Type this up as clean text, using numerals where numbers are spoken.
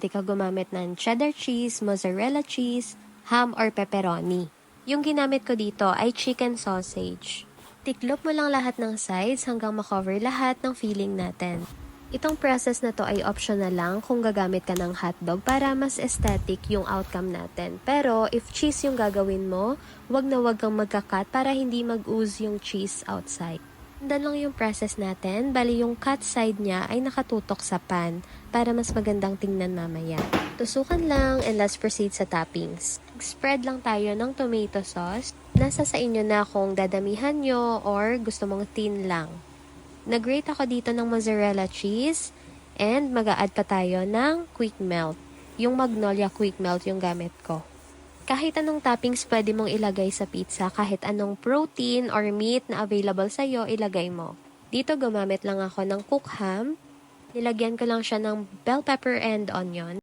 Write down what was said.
Di ka gumamit ng cheddar cheese, mozzarella cheese, ham or pepperoni. Yung ginamit ko dito ay chicken sausage. Tiklop mo lang lahat ng sides hanggang makover lahat ng filling natin. Itong process na to ay optional lang kung gagamit ka ng hotdog para mas aesthetic yung outcome natin. Pero if cheese yung gagawin mo, wag na wag kang magka-cut para hindi mag-ooze yung cheese outside. Sundan lang yung process natin, bali yung cut side niya ay nakatutok sa pan para mas magandang tingnan mamaya. Tusukan lang and let's proceed sa toppings. Spread lang tayo ng tomato sauce. Nasa sa inyo na kung dadamihan nyo or gusto mong thin lang. Nag-grate ako dito ng mozzarella cheese and mag-a-add pa tayo ng quick melt. Yung Magnolia quick melt yung gamit ko. Kahit anong toppings pwede mong ilagay sa pizza, kahit anong protein or meat na available sa'yo, ilagay mo. Dito gumamit lang ako ng cooked ham. Nilagyan ko lang siya ng bell pepper and onion.